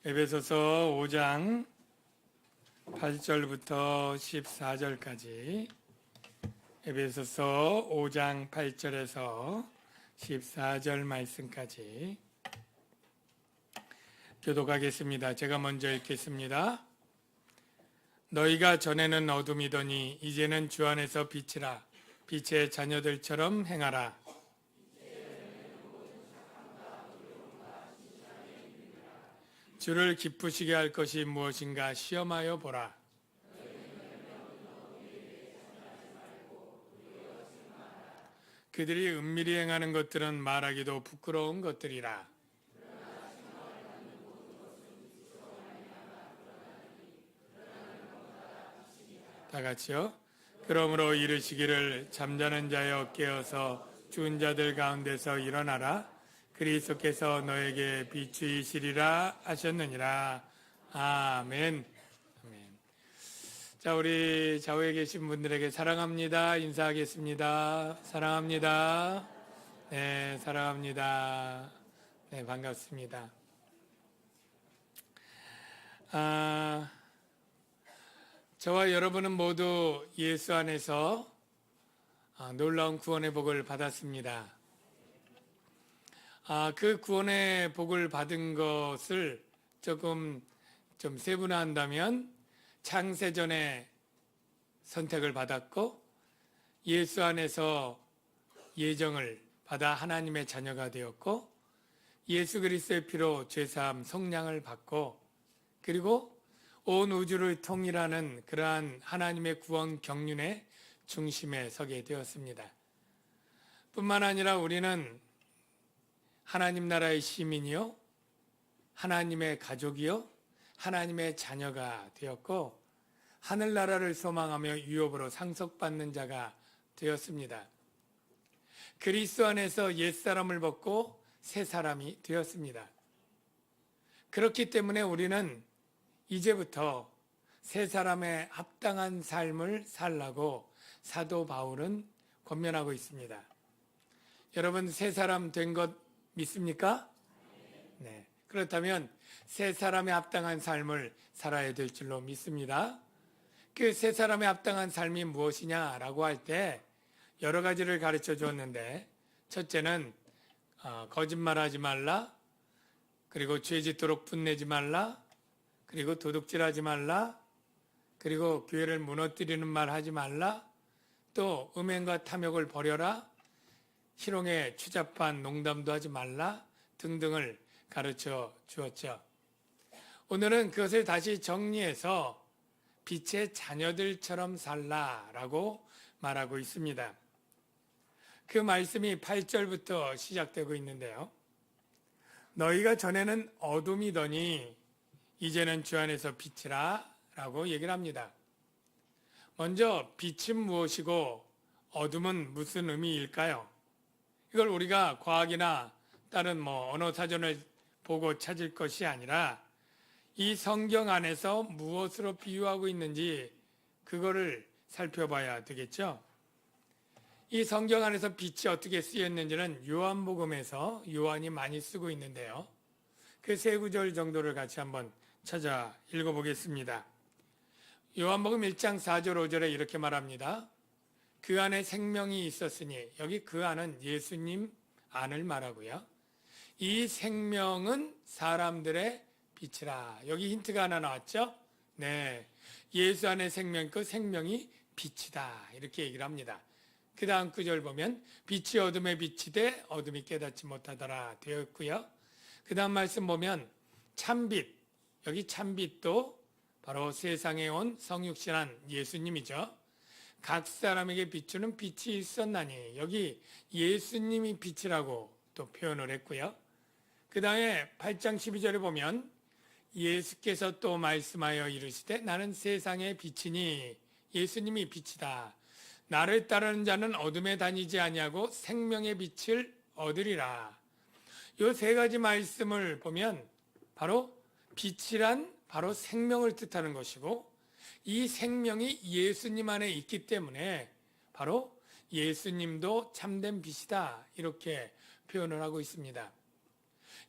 에베소서 5장 8절부터 14절까지 에베소서 5장 8절에서 14절 말씀까지 교독하겠습니다. 제가 먼저 읽겠습니다. 너희가 전에는 어둠이더니 이제는 주 안에서 빛이라. 빛의 자녀들처럼 행하라. 주를 기쁘시게 할 것이 무엇인가 시험하여 보라. 그들이 은밀히 행하는 것들은 말하기도 부끄러운 것들이라. 다 같이요. 그러므로 이르시기를 잠자는 자여 깨어서 죽은 자들 가운데서 일어나라. 그리스도께서 너에게 비추이시리라 하셨느니라. 아멘. 아멘. 자, 우리 좌우에 계신 분들에게 사랑합니다 인사하겠습니다. 사랑합니다. 네, 사랑합니다. 네, 반갑습니다. 저와 여러분은 모두 예수 안에서 놀라운 구원의 복을 받았습니다. 그 구원의 복을 받은 것을 조금 좀 세분화한다면 창세전에 선택을 받았고 예수 안에서 예정을 받아 하나님의 자녀가 되었고 예수 그리스도의 피로 죄사함 속량을 받고 그리고 온 우주를 통일하는 그러한 하나님의 구원 경륜의 중심에 서게 되었습니다. 뿐만 아니라 우리는 하나님 나라의 시민이요, 하나님의 가족이요, 하나님의 자녀가 되었고 하늘나라를 소망하며 유업으로 상속받는 자가 되었습니다. 그리스도 안에서 옛사람을 벗고 새 사람이 되었습니다. 그렇기 때문에 우리는 이제부터 새 사람의 합당한 삶을 살라고 사도 바울은 권면하고 있습니다. 여러분 새 사람 된 것 믿습니까? 네. 그렇다면 새 사람의 합당한 삶을 살아야 될 줄로 믿습니다. 그 새 사람의 합당한 삶이 무엇이냐라고 할 때 여러 가지를 가르쳐 주었는데 첫째는 거짓말하지 말라, 그리고 죄 짓도록 분내지 말라, 그리고 도둑질하지 말라, 그리고 교회를 무너뜨리는 말 하지 말라, 또 음행과 탐욕을 버려라, 희롱에 추잡한 농담도 하지 말라 등등을 가르쳐 주었죠. 오늘은 그것을 다시 정리해서 빛의 자녀들처럼 살라라고 말하고 있습니다. 그 말씀이 8절부터 시작되고 있는데요. 너희가 전에는 어둠이더니 이제는 주 안에서 빛이라 라고 얘기를 합니다. 먼저 빛은 무엇이고 어둠은 무슨 의미일까요? 이걸 우리가 과학이나 다른 언어 사전을 보고 찾을 것이 아니라 이 성경 안에서 무엇으로 비유하고 있는지 그거를 살펴봐야 되겠죠. 이 성경 안에서 빛이 어떻게 쓰였는지는 요한복음에서 요한이 많이 쓰고 있는데요. 그 세 구절 정도를 같이 한번 찾아 읽어보겠습니다. 요한복음 1장 4절 5절에 이렇게 말합니다. 그 안에 생명이 있었으니, 여기 그 안은 예수님 안을 말하고요. 이 생명은 사람들의 빛이라. 여기 힌트가 하나 나왔죠? 네, 예수 안에 생명, 그 생명이 빛이다 이렇게 얘기를 합니다. 그 다음 구절 보면 빛이 어둠에 비치되 어둠이 깨닫지 못하더라 되어 있고요. 그 다음 말씀 보면 참빛, 여기 참빛도 바로 세상에 온 성육신한 예수님이죠. 각 사람에게 비추는 빛이 있었나니, 여기 예수님이 빛이라고 또 표현을 했고요. 그 다음에 8장 12절에 보면 예수께서 또 말씀하여 이르시되 나는 세상의 빛이니, 예수님이 빛이다. 나를 따르는 자는 어둠에 다니지 아니하고 생명의 빛을 얻으리라. 이 세 가지 말씀을 보면 바로 빛이란 바로 생명을 뜻하는 것이고 이 생명이 예수님 안에 있기 때문에 바로 예수님도 참된 빛이다 이렇게 표현을 하고 있습니다.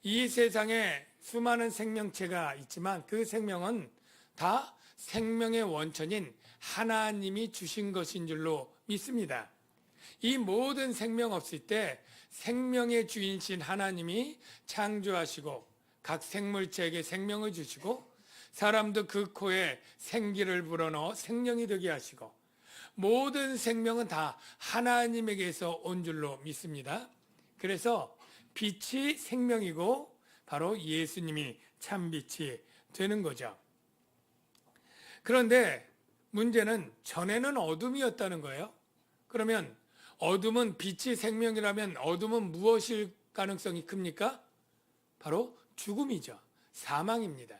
이 세상에 수많은 생명체가 있지만 그 생명은 다 생명의 원천인 하나님이 주신 것인 줄로 믿습니다. 이 모든 생명 없을 때 생명의 주인이신 하나님이 창조하시고 각 생물체에게 생명을 주시고 사람도 그 코에 생기를 불어넣어 생명이 되게 하시고 모든 생명은 다 하나님에게서 온 줄로 믿습니다. 그래서 빛이 생명이고 바로 예수님이 참빛이 되는 거죠. 그런데 문제는 전에는 어둠이었다는 거예요. 그러면 어둠은 빛이 생명이라면 어둠은 무엇일 가능성이 큽니까? 바로 죽음이죠. 사망입니다.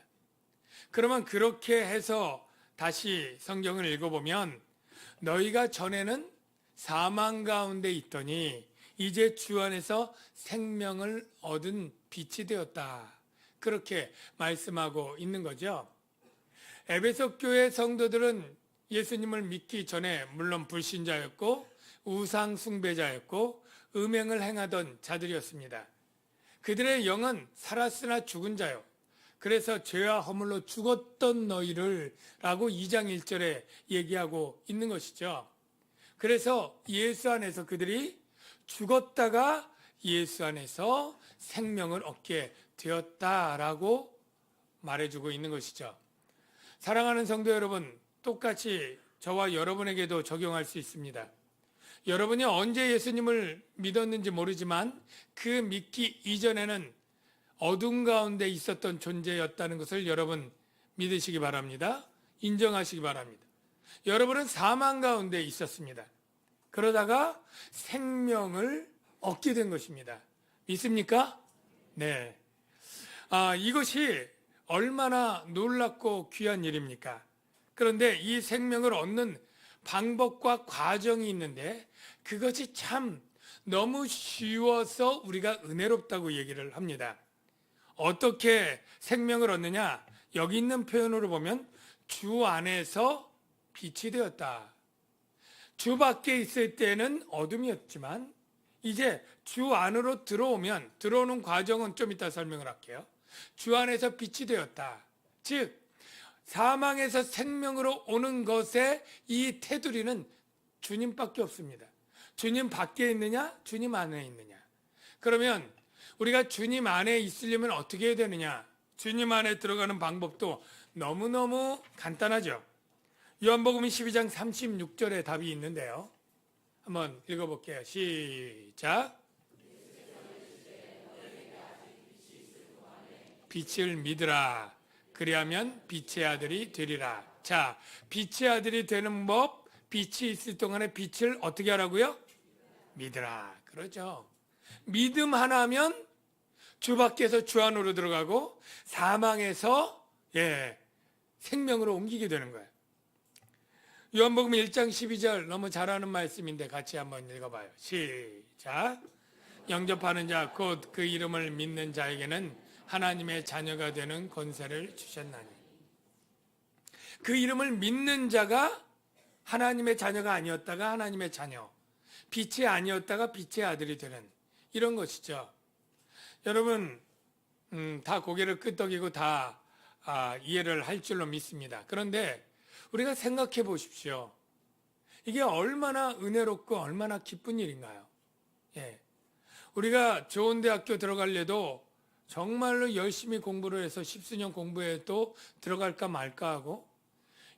그러면 그렇게 해서 다시 성경을 읽어보면 너희가 전에는 사망 가운데 있더니 이제 주 안에서 생명을 얻은 빛이 되었다. 그렇게 말씀하고 있는 거죠. 에베소 교회 성도들은 예수님을 믿기 전에 물론 불신자였고 우상 숭배자였고 음행을 행하던 자들이었습니다. 그들의 영은 살았으나 죽은 자요. 그래서 죄와 허물로 죽었던 너희를 라고 2장 1절에 얘기하고 있는 것이죠. 그래서 예수 안에서 그들이 죽었다가 예수 안에서 생명을 얻게 되었다라고 말해주고 있는 것이죠. 사랑하는 성도 여러분, 똑같이 저와 여러분에게도 적용할 수 있습니다. 여러분이 언제 예수님을 믿었는지 모르지만 그 믿기 이전에는 어둠 가운데 있었던 존재였다는 것을 여러분 믿으시기 바랍니다. 인정하시기 바랍니다. 여러분은 사망 가운데 있었습니다. 그러다가 생명을 얻게 된 것입니다. 믿습니까? 네. 이것이 얼마나 놀랍고 귀한 일입니까? 그런데 이 생명을 얻는 방법과 과정이 있는데 그것이 참 너무 쉬워서 우리가 은혜롭다고 얘기를 합니다. 어떻게 생명을 얻느냐? 여기 있는 표현으로 보면 주 안에서 빛이 되었다. 주 밖에 있을 때는 어둠이었지만 이제 주 안으로 들어오는 과정은 좀 이따 설명을 할게요. 주 안에서 빛이 되었다. 즉 사망에서 생명으로 오는 것의 이 테두리는 주님밖에 없습니다. 주님 밖에 있느냐? 주님 안에 있느냐? 그러면 우리가 주님 안에 있으려면 어떻게 해야 되느냐? 주님 안에 들어가는 방법도 너무너무 간단하죠. 요한복음 12장 36절에 답이 있는데요. 한번 읽어볼게요. 시작. 빛을 믿으라. 그리하면 빛의 아들이 되리라. 자, 빛의 아들이 되는 법, 빛이 있을 동안에 빛을 어떻게 하라고요? 믿으라. 그러죠. 믿음 하나면 주 밖에서 주 안으로 들어가고 사망에서 생명으로 옮기게 되는 거예요. 요한복음 1장 12절 너무 잘 아는 말씀인데 같이 한번 읽어봐요. 시작. 영접하는 자 곧 그 이름을 믿는 자에게는 하나님의 자녀가 되는 권세를 주셨나니. 그 이름을 믿는 자가 하나님의 자녀가 아니었다가 하나님의 자녀, 빛이 아니었다가 빛의 아들이 되는 이런 것이죠. 여러분 다 고개를 끄덕이고 다 이해를 할 줄로 믿습니다. 그런데 우리가 생각해 보십시오. 이게 얼마나 은혜롭고 얼마나 기쁜 일인가요? 우리가 좋은 대학교 들어가려도 정말로 열심히 공부를 해서 십수년 공부해도 들어갈까 말까 하고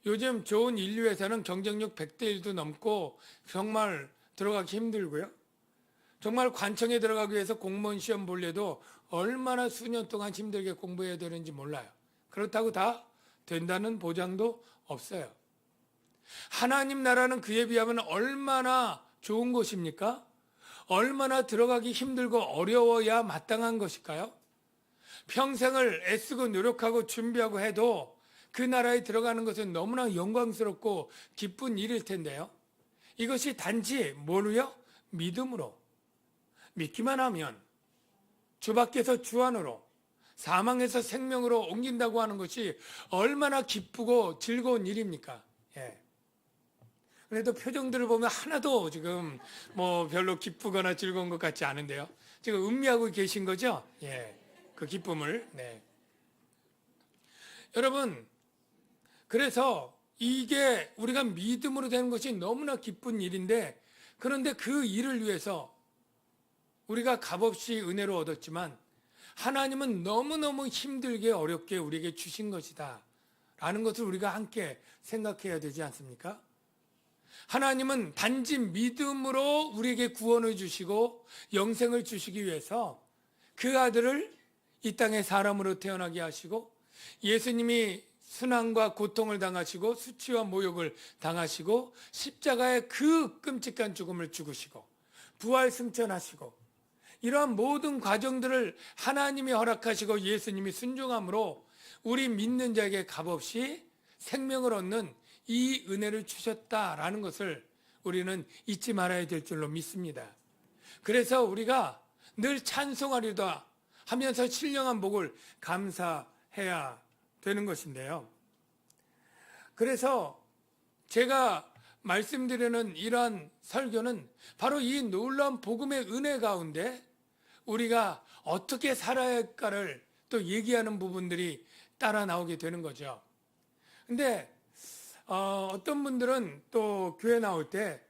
요즘 좋은 인류에서는 경쟁력 100대 1도 넘고 정말 들어가기 힘들고요. 정말 관청에 들어가기 위해서 공무원 시험 보려도 얼마나 수년 동안 힘들게 공부해야 되는지 몰라요. 그렇다고 다 된다는 보장도 없어요. 하나님 나라는 그에 비하면 얼마나 좋은 곳입니까? 얼마나 들어가기 힘들고 어려워야 마땅한 것일까요? 평생을 애쓰고 노력하고 준비하고 해도 그 나라에 들어가는 것은 너무나 영광스럽고 기쁜 일일 텐데요. 이것이 단지 뭐로요? 믿음으로. 믿기만 하면 주 밖에서 주 안으로 사망에서 생명으로 옮긴다고 하는 것이 얼마나 기쁘고 즐거운 일입니까? 그래도 표정들을 보면 하나도 지금 뭐 별로 기쁘거나 즐거운 것 같지 않은데요. 지금 음미하고 계신 거죠? 그 기쁨을. 네. 여러분, 그래서 이게 우리가 믿음으로 되는 것이 너무나 기쁜 일인데, 그런데 그 일을 위해서 우리가 값없이 은혜로 얻었지만 하나님은 너무너무 힘들게 어렵게 우리에게 주신 것이다 라는 것을 우리가 함께 생각해야 되지 않습니까? 하나님은 단지 믿음으로 우리에게 구원을 주시고 영생을 주시기 위해서 그 아들을 이 땅에 사람으로 태어나게 하시고, 예수님이 순환과 고통을 당하시고 수치와 모욕을 당하시고 십자가의 그 끔찍한 죽음을 죽으시고 부활 승천하시고, 이러한 모든 과정들을 하나님이 허락하시고 예수님이 순종함으로 우리 믿는 자에게 값없이 생명을 얻는 이 은혜를 주셨다라는 것을 우리는 잊지 말아야 될 줄로 믿습니다. 그래서 우리가 늘 찬송하리다 하면서 신령한 복을 감사해야 되는 것인데요. 그래서 제가 말씀드리는 이러한 설교는 바로 이 놀라운 복음의 은혜 가운데 우리가 어떻게 살아야 할까를 또 얘기하는 부분들이 따라 나오게 되는 거죠. 근데 어떤 분들은 또 교회 나올 때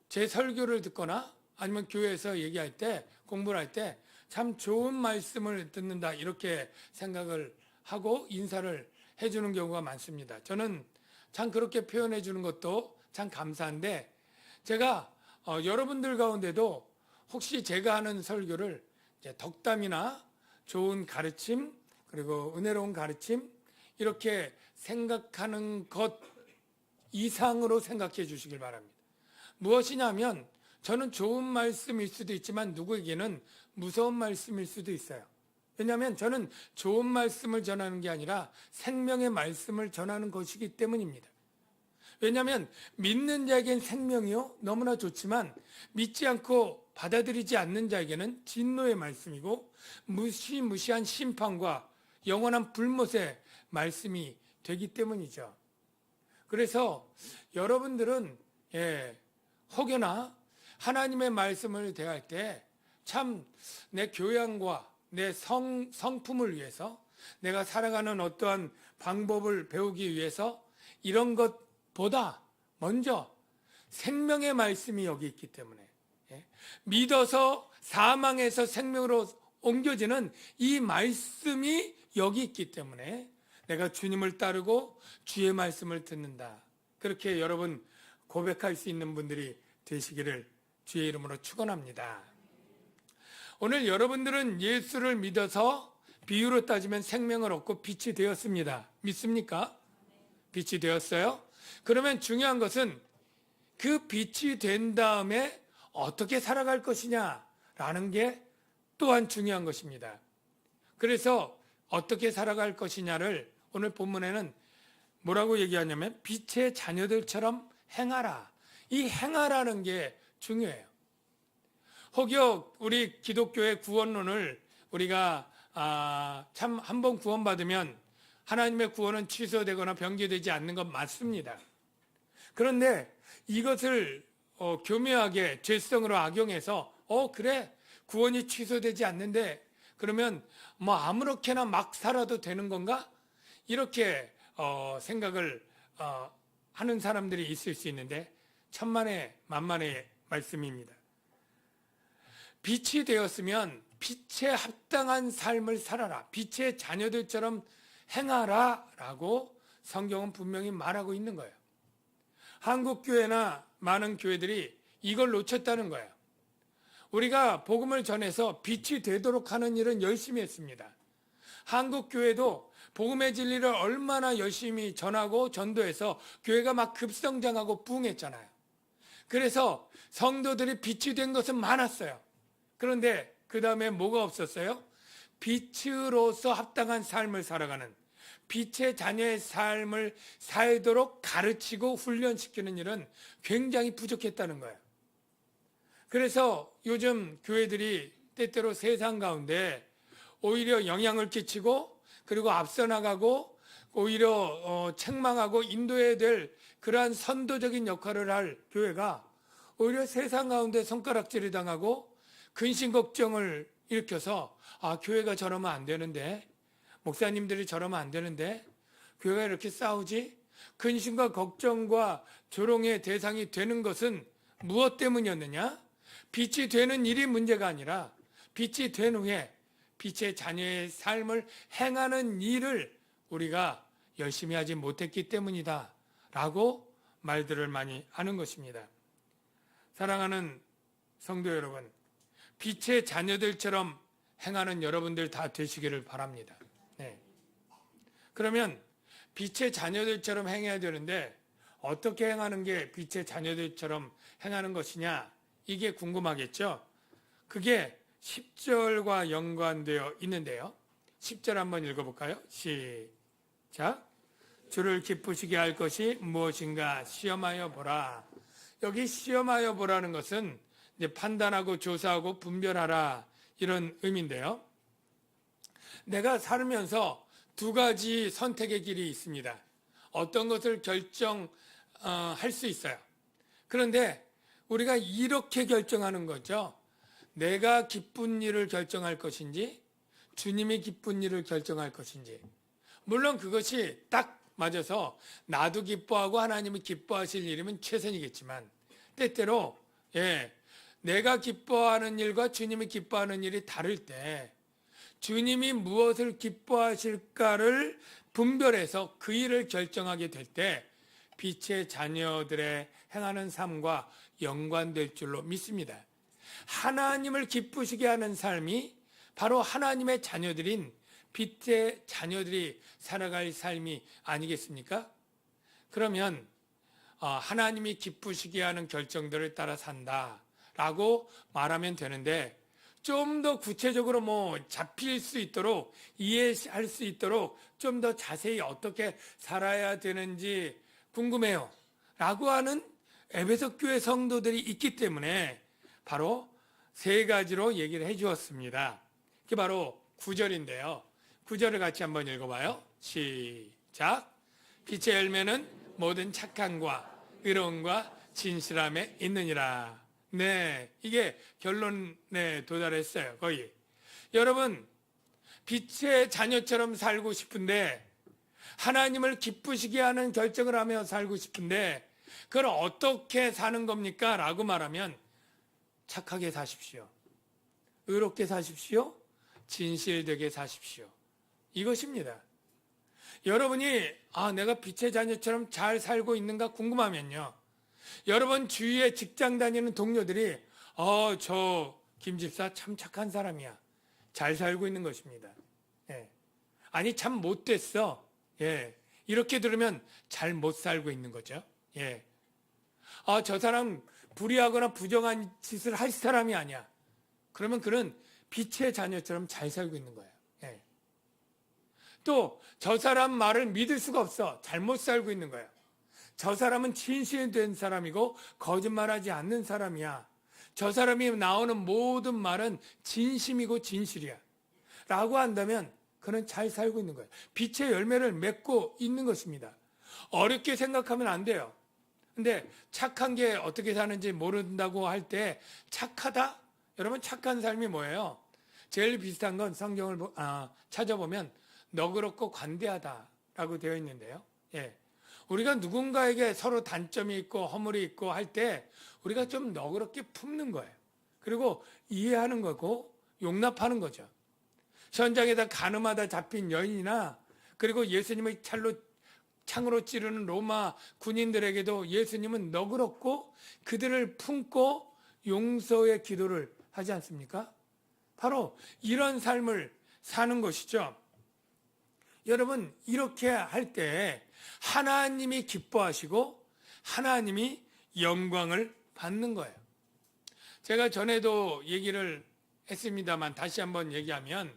제 설교를 듣거나 아니면 교회에서 얘기할 때, 공부를 할 때 참 좋은 말씀을 듣는다 이렇게 생각을 하고 인사를 해주는 경우가 많습니다. 저는 참 그렇게 표현해 주는 것도 참 감사한데, 제가 여러분들 가운데도 혹시 제가 하는 설교를 이제 덕담이나 좋은 가르침, 그리고 은혜로운 가르침 이렇게 생각하는 것 이상으로 생각해 주시길 바랍니다. 무엇이냐면 저는 좋은 말씀일 수도 있지만 누구에게는 무서운 말씀일 수도 있어요. 왜냐하면 저는 좋은 말씀을 전하는 게 아니라 생명의 말씀을 전하는 것이기 때문입니다. 왜냐하면 믿는 자에겐 생명이요 너무나 좋지만 믿지 않고 받아들이지 않는 자에게는 진노의 말씀이고 무시무시한 심판과 영원한 불못의 말씀이 되기 때문이죠. 그래서 여러분들은 혹여나 하나님의 말씀을 대할 때 참 내 교양과 내 성품을 위해서, 내가 살아가는 어떠한 방법을 배우기 위해서 이런 것보다 먼저 생명의 말씀이 여기 있기 때문에, 믿어서 사망에서 생명으로 옮겨지는 이 말씀이 여기 있기 때문에 내가 주님을 따르고 주의 말씀을 듣는다. 그렇게 여러분 고백할 수 있는 분들이 되시기를 주의 이름으로 축원합니다. 오늘 여러분들은 예수를 믿어서 비유로 따지면 생명을 얻고 빛이 되었습니다. 믿습니까? 빛이 되었어요? 그러면 중요한 것은 그 빛이 된 다음에 어떻게 살아갈 것이냐라는 게 또한 중요한 것입니다. 그래서 어떻게 살아갈 것이냐를 오늘 본문에는 뭐라고 얘기하냐면 빛의 자녀들처럼 행하라. 이 행하라는 게 중요해요. 혹여 우리 기독교의 구원론을 우리가 참 한번 구원받으면 하나님의 구원은 취소되거나 변개되지 않는 건 맞습니다. 그런데 이것을 교묘하게 죄성으로 악용해서 그래 구원이 취소되지 않는데 그러면 뭐 아무렇게나 막 살아도 되는 건가? 이렇게 생각을 하는 사람들이 있을 수 있는데 천만의 만만의 말씀입니다. 빛이 되었으면 빛에 합당한 삶을 살아라. 빛의 자녀들처럼 행하라 라고 성경은 분명히 말하고 있는 거예요. 한국 교회나 많은 교회들이 이걸 놓쳤다는 거예요. 우리가 복음을 전해서 빛이 되도록 하는 일은 열심히 했습니다. 한국 교회도 복음의 진리를 얼마나 열심히 전하고 전도해서 교회가 막 급성장하고 부흥했잖아요. 그래서 성도들이 빛이 된 것은 많았어요. 그런데 그 다음에 뭐가 없었어요? 빛으로서 합당한 삶을 살아가는, 빛의 자녀의 삶을 살도록 가르치고 훈련시키는 일은 굉장히 부족했다는 거예요. 그래서 요즘 교회들이 때때로 세상 가운데 오히려 영향을 끼치고 그리고 앞서 나가고 오히려 책망하고 인도해야 될 그러한 선도적인 역할을 할 교회가 오히려 세상 가운데 손가락질을 당하고 근심 걱정을 일으켜서 교회가 저러면 안 되는데, 목사님들이 저러면 안 되는데, 교회가 이렇게 싸우지? 근심과 걱정과 조롱의 대상이 되는 것은 무엇 때문이었느냐? 빛이 되는 일이 문제가 아니라 빛이 된 후에 빛의 자녀의 삶을 행하는 일을 우리가 열심히 하지 못했기 때문이다 라고 말들을 많이 하는 것입니다. 사랑하는 성도 여러분, 빛의 자녀들처럼 행하는 여러분들 다 되시기를 바랍니다. 네. 그러면 빛의 자녀들처럼 행해야 되는데 어떻게 행하는 게 빛의 자녀들처럼 행하는 것이냐? 이게 궁금하겠죠? 그게 10절과 연관되어 있는데요. 10절 한번 읽어볼까요? 시작. 주를 기쁘시게 할 것이 무엇인가 시험하여 보라. 여기 시험하여 보라는 것은 이제 판단하고 조사하고 분별하라 이런 의미인데요. 내가 살면서 두 가지 선택의 길이 있습니다. 어떤 것을 결정할 수 있어요. 그런데 우리가 이렇게 결정하는 거죠. 내가 기쁜 일을 결정할 것인지 주님이 기쁜 일을 결정할 것인지. 물론 그것이 딱 맞아서 나도 기뻐하고 하나님이 기뻐하실 일이면 최선이겠지만 때때로 내가 기뻐하는 일과 주님이 기뻐하는 일이 다를 때 주님이 무엇을 기뻐하실까를 분별해서 그 일을 결정하게 될 때 빛의 자녀들의 행하는 삶과 연관될 줄로 믿습니다. 하나님을 기쁘시게 하는 삶이 바로 하나님의 자녀들인 빛의 자녀들이 살아갈 삶이 아니겠습니까? 그러면 하나님이 기쁘시게 하는 결정들을 따라 산다라고 말하면 되는데 좀 더 구체적으로 잡힐 수 있도록 이해할 수 있도록 좀 더 자세히 어떻게 살아야 되는지 궁금해요 라고 하는 에베소 교회 성도들이 있기 때문에 바로 세 가지로 얘기를 해 주었습니다. 그게 바로 9절인데요. 9절을 같이 한번 읽어봐요. 시작. 빛의 열매는 모든 착함과 의로움과 진실함에 있느니라. 네, 이게 결론에 도달했어요. 거의. 여러분, 빛의 자녀처럼 살고 싶은데 하나님을 기쁘시게 하는 결정을 하며 살고 싶은데 그걸 어떻게 사는 겁니까? 라고 말하면 착하게 사십시오. 의롭게 사십시오. 진실되게 사십시오. 이것입니다. 여러분이 내가 빛의 자녀처럼 잘 살고 있는가 궁금하면요. 여러분 주위에 직장 다니는 동료들이 저 김집사 참 착한 사람이야. 잘 살고 있는 것입니다. 아니 참 못됐어. 이렇게 들으면 잘 못 살고 있는 거죠. 저 사람 불의하거나 부정한 짓을 할 사람이 아니야. 그러면 그는 빛의 자녀처럼 잘 살고 있는 거예요. 또 저 사람 말을 믿을 수가 없어. 잘못 살고 있는 거예요. 저 사람은 진실된 사람이고 거짓말하지 않는 사람이야. 저 사람이 나오는 모든 말은 진심이고 진실이야. 라고 한다면 그는 잘 살고 있는 거예요. 빛의 열매를 맺고 있는 것입니다. 어렵게 생각하면 안 돼요. 근데 착한 게 어떻게 사는지 모른다고 할 때 착하다? 여러분 착한 삶이 뭐예요? 제일 비슷한 건 성경을 찾아보면 너그럽고 관대하다라고 되어 있는데요. 우리가 누군가에게 서로 단점이 있고 허물이 있고 할 때 우리가 좀 너그럽게 품는 거예요. 그리고 이해하는 거고 용납하는 거죠. 현장에다 가늠하다 잡힌 여인이나 그리고 예수님의 창으로 찌르는 로마 군인들에게도 예수님은 너그럽고 그들을 품고 용서의 기도를 하지 않습니까? 바로 이런 삶을 사는 것이죠. 여러분 이렇게 할 때 하나님이 기뻐하시고 하나님이 영광을 받는 거예요. 제가 전에도 얘기를 했습니다만 다시 한번 얘기하면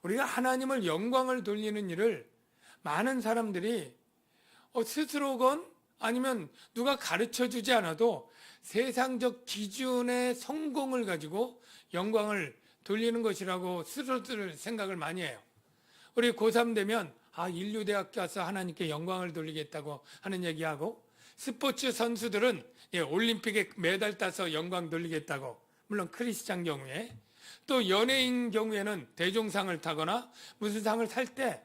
우리가 하나님을 영광을 돌리는 일을 많은 사람들이 스스로건 아니면 누가 가르쳐 주지 않아도 세상적 기준의 성공을 가지고 영광을 돌리는 것이라고 스스로들 생각을 많이 해요. 우리 고3 되면 인류대학 가서 하나님께 영광을 돌리겠다고 하는 얘기하고 스포츠 선수들은 올림픽에 메달 따서 영광 돌리겠다고 물론 크리스찬 경우에. 또 연예인 경우에는 대종상을 타거나 무슨 상을 탈 때,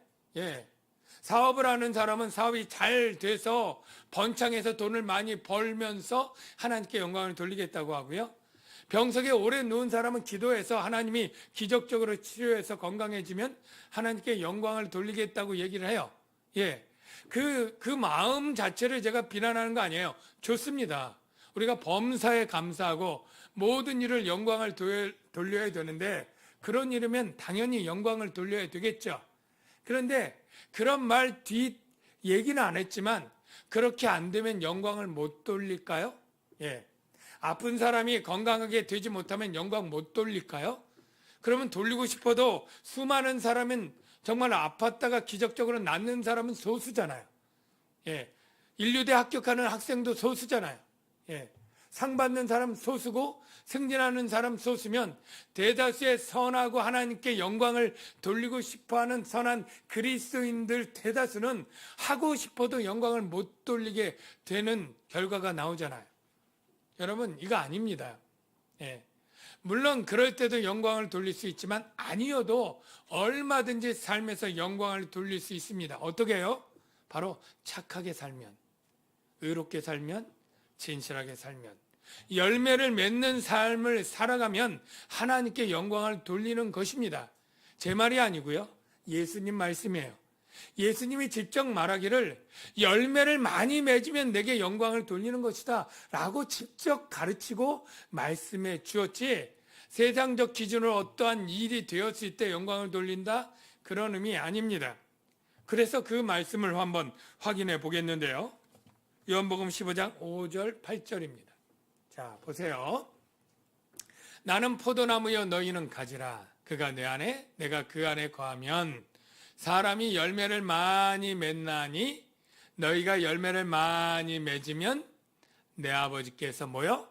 사업을 하는 사람은 사업이 잘 돼서 번창해서 돈을 많이 벌면서 하나님께 영광을 돌리겠다고 하고요. 병석에 오래 누운 사람은 기도해서 하나님이 기적적으로 치료해서 건강해지면 하나님께 영광을 돌리겠다고 얘기를 해요. 그 마음 자체를 제가 비난하는 거 아니에요. 좋습니다. 우리가 범사에 감사하고 모든 일을 영광을 돌려야 되는데 그런 일이면 당연히 영광을 돌려야 되겠죠. 그런데 그런 말 뒤 얘기는 안 했지만 그렇게 안 되면 영광을 못 돌릴까요? 아픈 사람이 건강하게 되지 못하면 영광 못 돌릴까요? 그러면 돌리고 싶어도 수많은 사람은 정말 아팠다가 기적적으로 낫는 사람은 소수잖아요. 인류대 합격하는 학생도 소수잖아요. 상 받는 사람 소수고 승진하는 사람 소수면 대다수의 선하고 하나님께 영광을 돌리고 싶어하는 선한 그리스도인들 대다수는 하고 싶어도 영광을 못 돌리게 되는 결과가 나오잖아요. 여러분, 이거 아닙니다. 물론 그럴 때도 영광을 돌릴 수 있지만 아니어도 얼마든지 삶에서 영광을 돌릴 수 있습니다. 어떻게 해요? 바로 착하게 살면, 의롭게 살면, 진실하게 살면, 열매를 맺는 삶을 살아가면 하나님께 영광을 돌리는 것입니다. 제 말이 아니고요. 예수님 말씀이에요. 예수님이 직접 말하기를 열매를 많이 맺으면 내게 영광을 돌리는 것이다 라고 직접 가르치고 말씀해 주었지, 세상적 기준으로 어떠한 일이 되었을 때 영광을 돌린다, 그런 의미 아닙니다. 그래서 그 말씀을 한번 확인해 보겠는데요. 요한복음 15장 5절 8절입니다. 자, 보세요. 나는 포도나무여 너희는 가지라. 그가 내 안에 내가 그 안에 거하면 사람이 열매를 많이 맺나니 너희가 열매를 많이 맺으면 내 아버지께서 뭐요?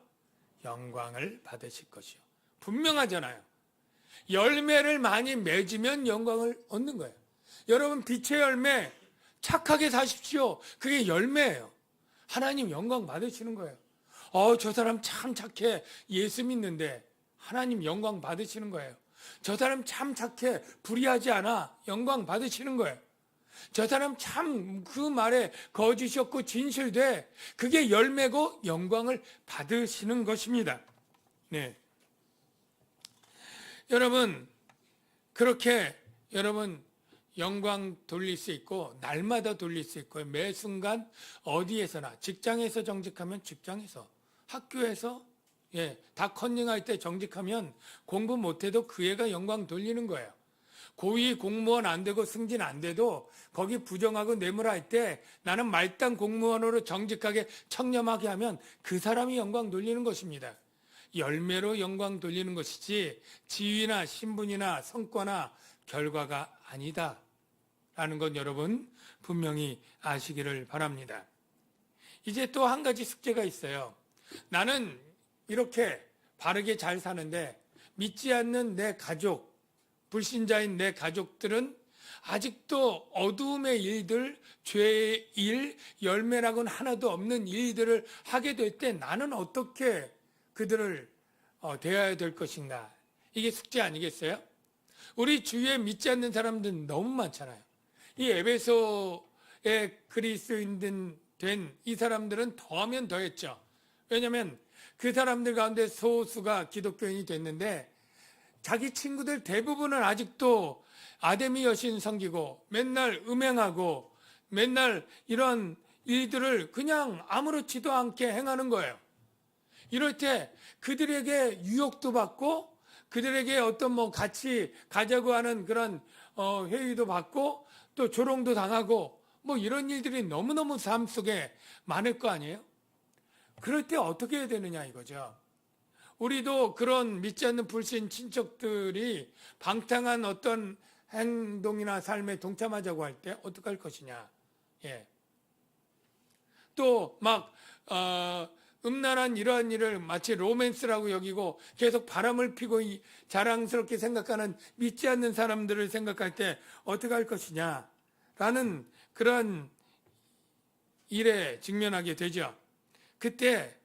영광을 받으실 것이요. 분명하잖아요. 열매를 많이 맺으면 영광을 얻는 거예요. 여러분, 빛의 열매 착하게 사십시오. 그게 열매예요. 하나님 영광 받으시는 거예요. 저 사람 참 착해. 예수 믿는데 하나님 영광 받으시는 거예요. 저 사람 참 착해. 불의하지 않아. 영광 받으시는 거예요. 저 사람 참 그 말에 거짓이 없고 진실돼. 그게 열매고 영광을 받으시는 것입니다. 여러분, 그렇게 여러분 영광 돌릴 수 있고 날마다 돌릴 수 있고 매 순간 어디에서나, 직장에서 정직하면 직장에서, 학교에서 다 컨닝할 때 정직하면 공부 못해도 그 애가 영광 돌리는 거예요. 고위 공무원 안 되고 승진 안 돼도 거기 부정하고 뇌물할 때 나는 말단 공무원으로 정직하게 청렴하게 하면 그 사람이 영광 돌리는 것입니다. 열매로 영광 돌리는 것이지 지위나 신분이나 성과나 결과가 아니다 라는 건 여러분 분명히 아시기를 바랍니다. 이제 또 한 가지 숙제가 있어요. 나는 이렇게 바르게 잘 사는데 믿지 않는 내 가족, 불신자인 내 가족들은 아직도 어두움의 일들, 죄의 일, 열매라고는 하나도 없는 일들을 하게 될 때 나는 어떻게 그들을 대해야 될 것인가? 이게 숙제 아니겠어요? 우리 주위에 믿지 않는 사람들은 너무 많잖아요. 이 에베소의 그리스도인 된 이 사람들은 더하면 더했죠. 왜냐하면 그 사람들 가운데 소수가 기독교인이 됐는데 자기 친구들 대부분은 아직도 아데미 여신 섬기고 맨날 음행하고 맨날 이런 일들을 그냥 아무렇지도 않게 행하는 거예요. 이럴 때 그들에게 유혹도 받고 그들에게 어떤 같이 가자고 하는 그런 회의도 받고 또 조롱도 당하고 이런 일들이 너무너무 삶 속에 많을 거 아니에요? 그럴 때 어떻게 해야 되느냐 이거죠. 우리도 그런 믿지 않는 불신 친척들이 방탕한 어떤 행동이나 삶에 동참하자고 할 때 어떻게 할 것이냐. 또 음란한 이러한 일을 마치 로맨스라고 여기고 계속 바람을 피고 자랑스럽게 생각하는 믿지 않는 사람들을 생각할 때 어떻게 할 것이냐라는 그런 일에 직면하게 되죠. 그때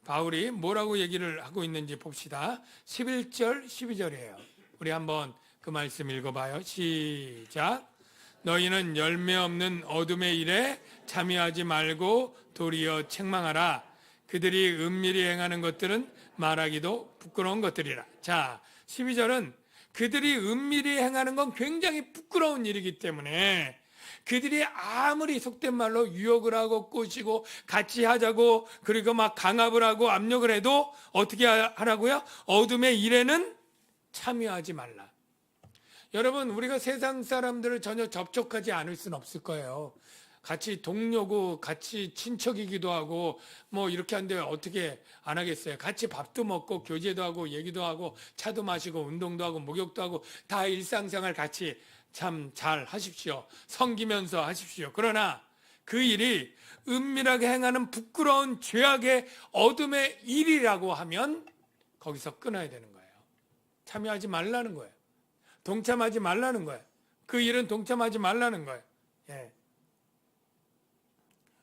바울이 뭐라고 얘기를 하고 있는지 봅시다. 11절, 12절이에요. 우리 한번 그 말씀 읽어봐요. 시작. 너희는 열매 없는 어둠의 일에 참여하지 말고 도리어 책망하라. 그들이 은밀히 행하는 것들은 말하기도 부끄러운 것들이라. 자, 12절은 그들이 은밀히 행하는 건 굉장히 부끄러운 일이기 때문에 그들이 아무리 속된 말로 유혹을 하고 꼬시고 같이 하자고 그리고 막 강압을 하고 압력을 해도 어떻게 하라고요? 어둠의 일에는 참여하지 말라. 여러분, 우리가 세상 사람들을 전혀 접촉하지 않을 수는 없을 거예요. 같이 동료고 같이 친척이기도 하고 뭐 이렇게 하는데 어떻게 안 하겠어요. 같이 밥도 먹고 교제도 하고 얘기도 하고 차도 마시고 운동도 하고 목욕도 하고 다 일상생활 같이 참 잘 하십시오. 섬기면서 하십시오. 그러나 그 일이 은밀하게 행하는 부끄러운 죄악의 어둠의 일이라고 하면 거기서 끊어야 되는 거예요. 참여하지 말라는 거예요. 동참하지 말라는 거예요. 그 일은 동참하지 말라는 거예요. 예.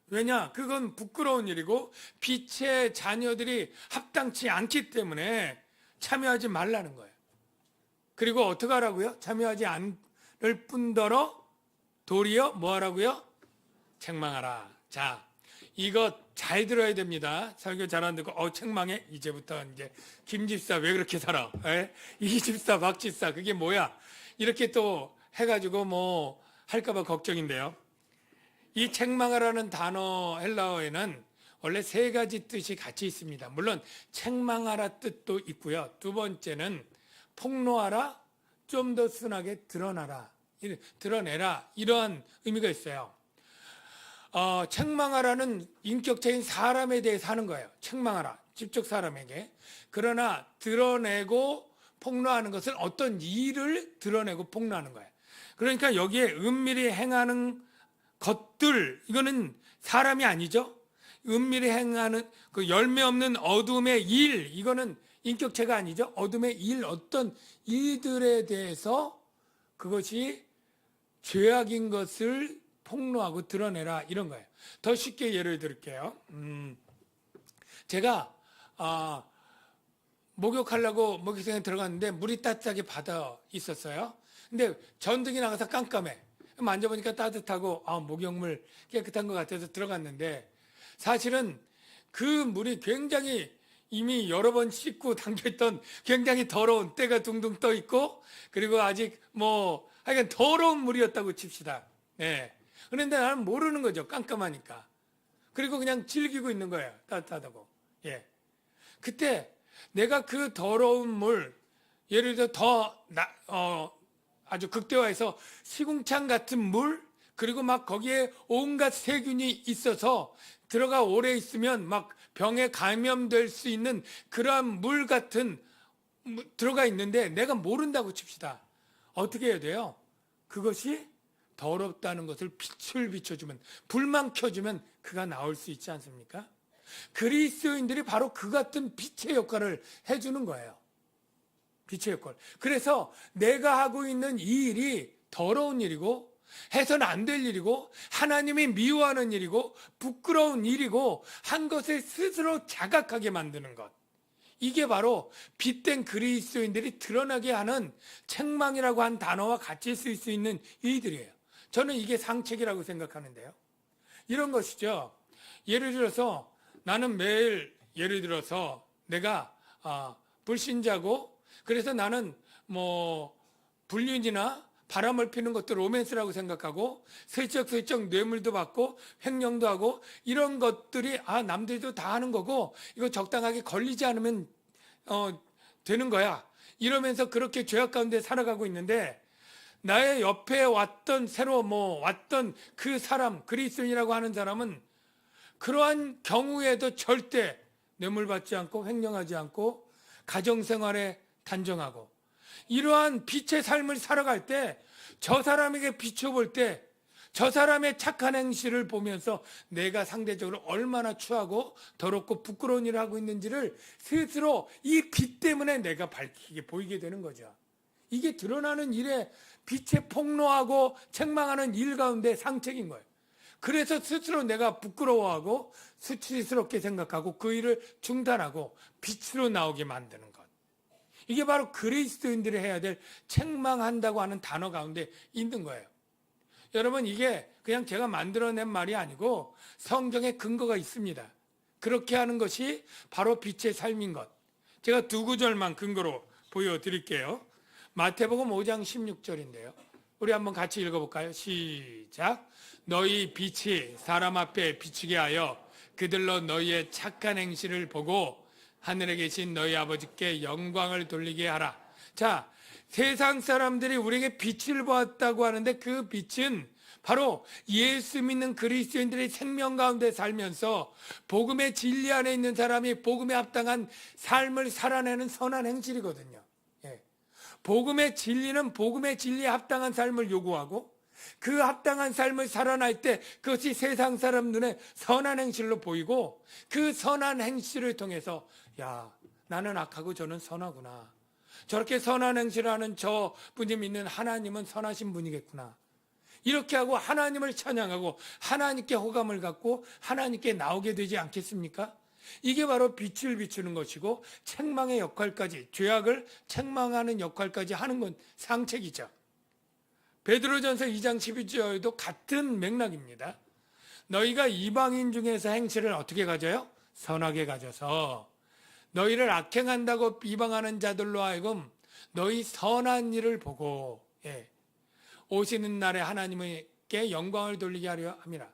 왜냐? 그건 부끄러운 일이고 빛의 자녀들이 합당치 않기 때문에 참여하지 말라는 거예요. 그리고 어떻게 하라고요? 참여하지 않을 뿐더러 도리어 뭐 하라고요? 책망하라. 자, 이거 잘 들어야 됩니다. 설교 잘 안 듣고 책망해? 이제부터 이제 김 집사 왜 그렇게 살아? 이 집사 박 집사 그게 뭐야? 이렇게 또 해가지고 뭐 할까봐 걱정인데요. 이 책망하라는 단어 헬라어에는 원래 세 가지 뜻이 같이 있습니다. 물론 책망하라 뜻도 있고요. 두 번째는 폭로하라, 좀 더 순하게 드러나라, 드러내라 이러한 의미가 있어요. 책망하라는 인격체인 사람에 대해서 하는 거예요. 책망하라, 직접 사람에게. 그러나 드러내고 폭로하는 것은 어떤 일을 드러내고 폭로하는 거예요. 그러니까 여기에 은밀히 행하는 것들, 이거는 사람이 아니죠. 은밀히 행하는 그 열매 없는 어둠의 일, 이거는 인격체가 아니죠. 어둠의 일, 어떤 일들에 대해서 그것이 죄악인 것을 폭로하고 드러내라 이런 거예요. 더 쉽게 예를 들게요. 제가 목욕하려고 목욕탕에 들어갔는데 물이 따뜻하게 받아 있었어요. 근데 전등이 나가서 깜깜해. 만져보니까 따뜻하고 목욕물 깨끗한 것 같아서 들어갔는데 사실은 그 물이 굉장히 이미 여러 번 씻고 담겼던 굉장히 더러운 때가 둥둥 떠 있고 그리고 아직 뭐 하여간 더러운 물이었다고 칩시다. 네. 그런데 나는 모르는 거죠. 깜깜하니까. 그리고 그냥 즐기고 있는 거예요. 따뜻하다고. 예. 그때 내가 그 더러운 물, 예를 들어 아주 극대화해서 시궁창 같은 물, 그리고 막 거기에 온갖 세균이 있어서 들어가 오래 있으면 막 병에 감염될 수 있는 그러한 물 같은 들어가 있는데 내가 모른다고 칩시다. 어떻게 해야 돼요? 그것이 더럽다는 것을 빛을 비춰주면, 불만 켜주면 그가 나올 수 있지 않습니까? 그리스도인들이 바로 그 같은 빛의 역할을 해주는 거예요. 빛의 역할. 그래서 내가 하고 있는 이 일이 더러운 일이고 해서는 안 될 일이고 하나님이 미워하는 일이고 부끄러운 일이고 한 것을 스스로 자각하게 만드는 것. 이게 바로 빛된 그리스도인들이 드러나게 하는 책망이라고 한 단어와 같이 쓸 수 있는 일들이에요. 저는 이게 상책이라고 생각하는데요. 이런 것이죠. 예를 들어서 나는 매일 예를 들어서 내가 불신자고 그래서 나는 뭐 불륜이나 바람을 피는 것도 로맨스라고 생각하고 슬쩍슬쩍 뇌물도 받고 횡령도 하고 이런 것들이 남들도 다 하는 거고 이거 적당하게 걸리지 않으면 되는 거야. 이러면서 그렇게 죄악 가운데 살아가고 있는데 나의 옆에 왔던 새로 왔던 그 사람 그리스도인이라고 하는 사람은 그러한 경우에도 절대 뇌물 받지 않고 횡령하지 않고 가정생활에 단정하고 이러한 빛의 삶을 살아갈 때 저 사람에게 비춰볼 때 저 사람의 착한 행실을 보면서 내가 상대적으로 얼마나 추하고 더럽고 부끄러운 일을 하고 있는지를 스스로 이 빛 때문에 내가 밝히게 보이게 되는 거죠. 이게 드러나는 일에 빛에 폭로하고 책망하는 일 가운데 상책인 거예요. 그래서 스스로 내가 부끄러워하고 수치스럽게 생각하고 그 일을 중단하고 빛으로 나오게 만드는 것. 이게 바로 그리스도인들이 해야 될 책망한다고 하는 단어 가운데 있는 거예요. 여러분, 이게 그냥 제가 만들어낸 말이 아니고 성경에 근거가 있습니다. 그렇게 하는 것이 바로 빛의 삶인 것. 제가 두 구절만 근거로 보여드릴게요. 마태복음 5장 16절인데요. 우리 한번 같이 읽어볼까요? 시작. 너희 빛이 사람 앞에 비추게 하여 그들로 너희의 착한 행실을 보고 하늘에 계신 너희 아버지께 영광을 돌리게 하라. 자, 세상 사람들이 우리에게 빛을 보았다고 하는데 그 빛은 바로 예수 믿는 그리스도인들의 생명 가운데 살면서 복음의 진리 안에 있는 사람이 복음에 합당한 삶을 살아내는 선한 행실이거든요. 예. 복음의 진리는 복음의 진리에 합당한 삶을 요구하고 그 합당한 삶을 살아날 때 그것이 세상 사람 눈에 선한 행실로 보이고 그 선한 행실을 통해서 야, 나는 악하고 저는 선하구나. 저렇게 선한 행실을 하는 저 분이 믿는 하나님은 선하신 분이겠구나. 이렇게 하고 하나님을 찬양하고 하나님께 호감을 갖고 하나님께 나오게 되지 않겠습니까? 이게 바로 빛을 비추는 것이고 책망의 역할까지, 죄악을 책망하는 역할까지 하는 건 상책이죠. 베드로전서 2장 12절도 같은 맥락입니다. 너희가 이방인 중에서 행실을 어떻게 가져요? 선하게 가져서 너희를 악행한다고 비방하는 자들로 하여금 너희 선한 일을 보고 오시는 날에 하나님께 영광을 돌리게 하려 함이라.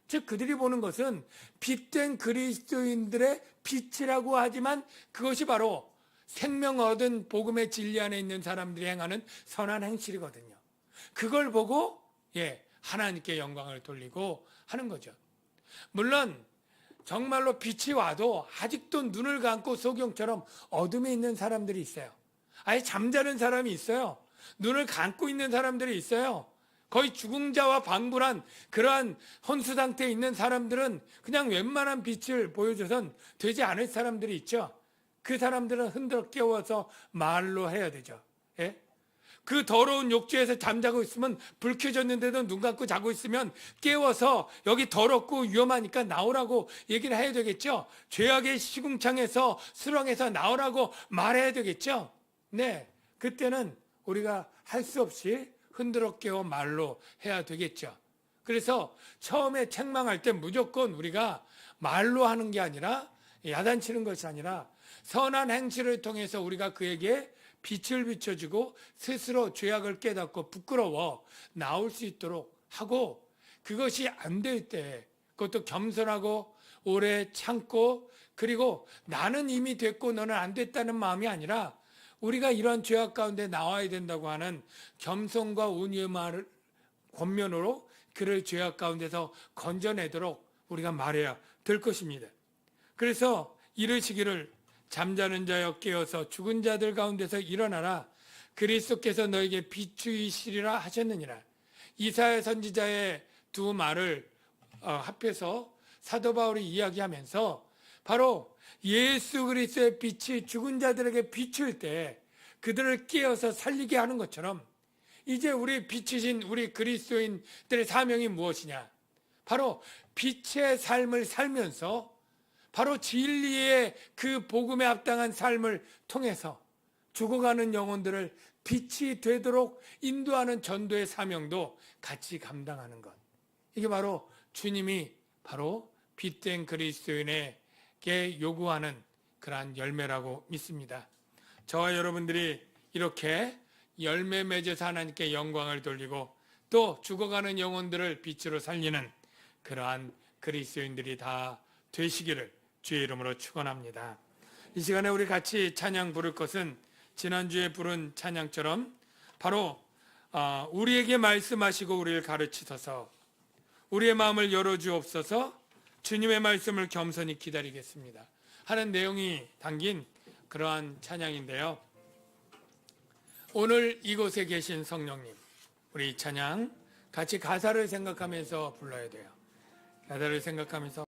즉 그들이 보는 것은 빛된 그리스도인들의 빛이라고 하지만 그것이 바로 생명 얻은 복음의 진리 안에 있는 사람들이 행하는 선한 행실이거든요. 그걸 보고 하나님께 영광을 돌리고 하는 거죠. 물론 정말로 빛이 와도 아직도 눈을 감고 소경처럼 어둠에 있는 사람들이 있어요. 아예 잠자는 사람이 있어요. 눈을 감고 있는 사람들이 있어요. 거의 죽은 자와 방불한 그러한 혼수 상태에 있는 사람들은 그냥 웬만한 빛을 보여줘선 되지 않을 사람들이 있죠. 그 사람들은 흔들어 깨워서 말로 해야 되죠. 예? 그 더러운 욕조에서 잠자고 있으면 불 켜졌는데도 눈 감고 자고 있으면 깨워서 여기 더럽고 위험하니까 나오라고 얘기를 해야 되겠죠. 죄악의 시궁창에서 수렁에서 나오라고 말해야 되겠죠. 네, 그때는 우리가 할 수 없이 흔들어 깨워 말로 해야 되겠죠. 그래서 처음에 책망할 때 무조건 우리가 말로 하는 게 아니라 야단치는 것이 아니라 선한 행실을 통해서 우리가 그에게 빛을 비춰주고 스스로 죄악을 깨닫고 부끄러워 나올 수 있도록 하고 그것이 안 될 때 그것도 겸손하고 오래 참고 그리고 나는 이미 됐고 너는 안 됐다는 마음이 아니라 우리가 이런 죄악 가운데 나와야 된다고 하는 겸손과 온유의 말을 권면으로 그를 죄악 가운데서 건져내도록 우리가 말해야 될 것입니다. 그래서 이르시기를 잠자는 자여 깨어서 죽은 자들 가운데서 일어나라. 그리스도께서 너에게 비추이시리라 하셨느니라. 이사야 선지자의 두 말을 합해서 사도 바울이 이야기하면서 바로 예수 그리스도의 빛이 죽은 자들에게 비출 때 그들을 깨어서 살리게 하는 것처럼 이제 우리 빛이신 우리 그리스도인들의 사명이 무엇이냐? 바로 빛의 삶을 살면서 바로 진리의 그 복음에 합당한 삶을 통해서 죽어가는 영혼들을 빛이 되도록 인도하는 전도의 사명도 같이 감당하는 것. 이게 바로 주님이 바로 빛된 그리스도인에게 요구하는 그러한 열매라고 믿습니다. 저와 여러분들이 이렇게 열매 맺어서 하나님께 영광을 돌리고 또 죽어가는 영혼들을 빛으로 살리는 그러한 그리스도인들이 다 되시기를 주의 이름으로 축원합니다. 이 시간에 우리 같이 찬양 부를 것은 지난주에 부른 찬양처럼 바로 우리에게 말씀하시고 우리를 가르치소서 우리의 마음을 열어주옵소서 주님의 말씀을 겸손히 기다리겠습니다 하는 내용이 담긴 그러한 찬양인데요. 오늘 이곳에 계신 성령님, 우리 찬양 같이 가사를 생각하면서 불러야 돼요. 가사를 생각하면서